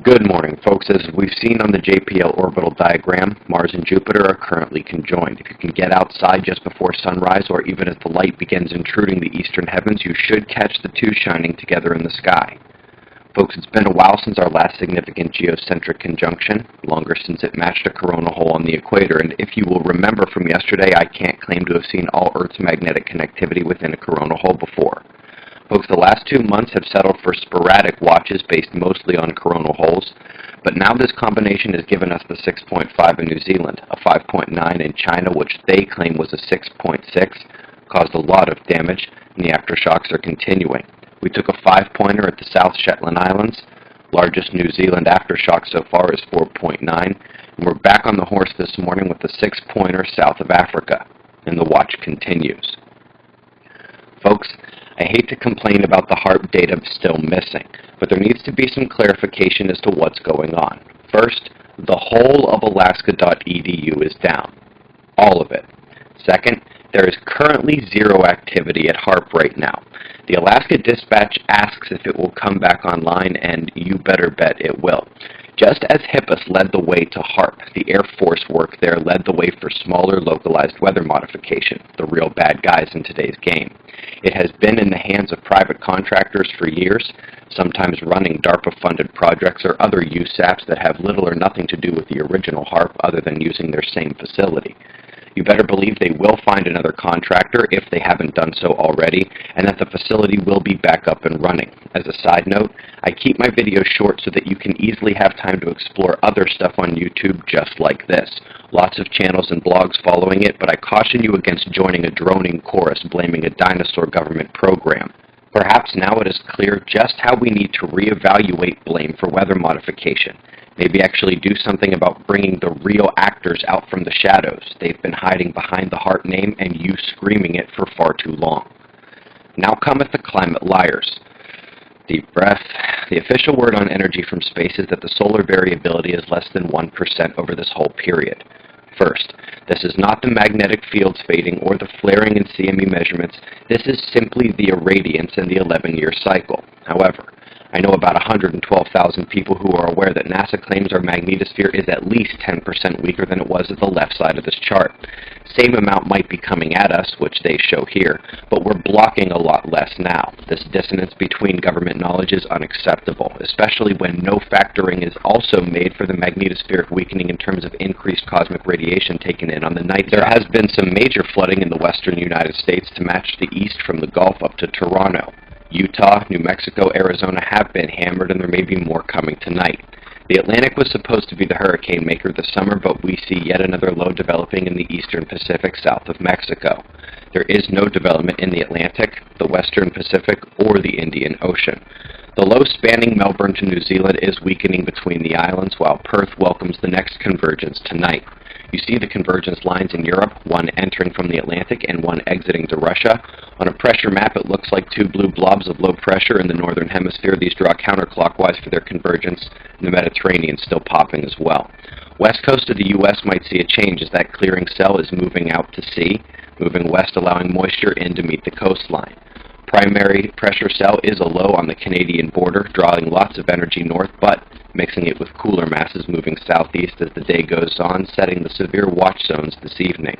Good morning, folks. As we've seen on the JPL orbital diagram, Mars and Jupiter are currently conjoined. If you can get outside just before sunrise, or even as the light begins intruding the eastern heavens, you should catch the two shining together in the sky. Folks, it's been a while since our last significant geocentric conjunction, longer since it matched a corona hole on the equator, and if you will remember from yesterday, I can't claim to have seen all Earth's magnetic connectivity within a corona hole before. Folks, the last 2 months have settled for sporadic watches based mostly on coronal holes, but now this combination has given us the 6.5 in New Zealand, a 5.9 in China, which they claim was a 6.6, caused a lot of damage, and the aftershocks are continuing. We took a 5-pointer at the South Shetland Islands. Largest New Zealand aftershock so far is 4.9, and we're back on the horse this morning with the 6-pointer south of Africa, and the watch continues. Folks, I hate to complain about the HAARP data still missing, but there needs to be some clarification as to what's going on. First, the whole of Alaska.edu is down. All of it. Second, there is currently zero activity at HAARP right now. The Alaska Dispatch asks if it will come back online, and you better bet it will. Just as HIPAS led the way to HAARP, the Air Force work there led the way for smaller localized weather modification, the real bad guys in today's game. It has been in the hands of private contractors for years, sometimes running DARPA-funded projects or other USAPs that have little or nothing to do with the original HAARP other than using their same facility. You better believe they will find another contractor if they haven't done so already, and that the facility will be back up and running. As a side note, I keep my videos short so that you can easily have time to explore other stuff on YouTube just like this. Lots of channels and blogs following it, but I caution you against joining a droning chorus blaming a dinosaur government program. Perhaps now it is clear just how we need to reevaluate blame for weather modification. Maybe actually do something about bringing the real actors out from the shadows. They've been hiding behind the HAARP name and you screaming it for far too long. Now cometh the climate liars. Deep breath. The official word on energy from space is that the solar variability is less than 1% over this whole period. First, this is not the magnetic fields fading or the flaring in CME measurements. This is simply the irradiance in the 11-year cycle. However, I know about 112,000 people who are aware that NASA claims our magnetosphere is at least 10% weaker than it was at the left side of this chart. Same amount might be coming at us, which they show here, but we're blocking a lot less now. This dissonance between government knowledge is unacceptable, especially when no factoring is also made for the magnetospheric weakening in terms of increased cosmic radiation taken in on the night. There has been some major flooding in the western United States to match the east from the Gulf up to Toronto. Utah, New Mexico, Arizona have been hammered, and there may be more coming tonight. The Atlantic was supposed to be the hurricane maker this summer, but we see yet another low developing in the eastern Pacific south of Mexico. There is no development in the Atlantic, the western Pacific, or the Indian Ocean. The low spanning Melbourne to New Zealand is weakening between the islands, while Perth welcomes the next convergence tonight. You see the convergence lines in Europe, one entering from the Atlantic and one exiting to Russia. On a pressure map, it looks like two blue blobs of low pressure in the northern hemisphere. These draw counterclockwise for their convergence, and the Mediterranean still popping as well. West coast of the U.S. might see a change as that clearing cell is moving out to sea, moving west, allowing moisture in to meet the coastline. Primary pressure cell is a low on the Canadian border, drawing lots of energy north, but mixing it with cooler masses moving southeast as the day goes on, setting the severe watch zones this evening.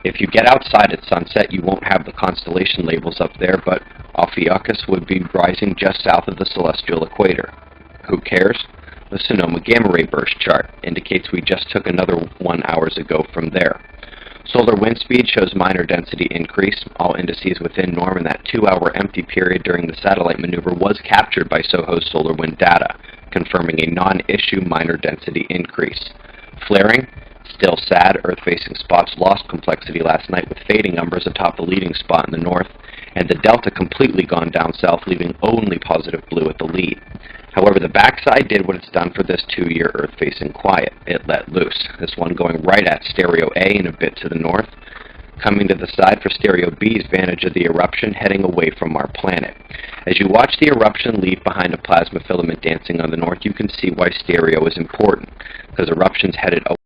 If you get outside at sunset, you won't have the constellation labels up there, but Ophiuchus would be rising just south of the celestial equator. Who cares? The Sonoma gamma ray burst chart indicates we just took another 1 hour ago from there. Solar wind speed shows minor density increase, all indices within norm, and that 2-hour empty period during the satellite maneuver was captured by SOHO's solar wind data, confirming a non-issue minor density increase. Flaring? Still sad. Earth-facing spots lost complexity last night with fading umbras atop the leading spot in the north, and the delta completely gone down south, leaving only positive blue at the lead. However, the backside did what it's done for this 2-year Earth-facing quiet. It let loose, this one going right at stereo A and a bit to the north, coming to the side for stereo B's vantage of the eruption, heading away from our planet. As you watch the eruption leave behind a plasma filament dancing on the north, you can see why stereo is important, because eruptions headed away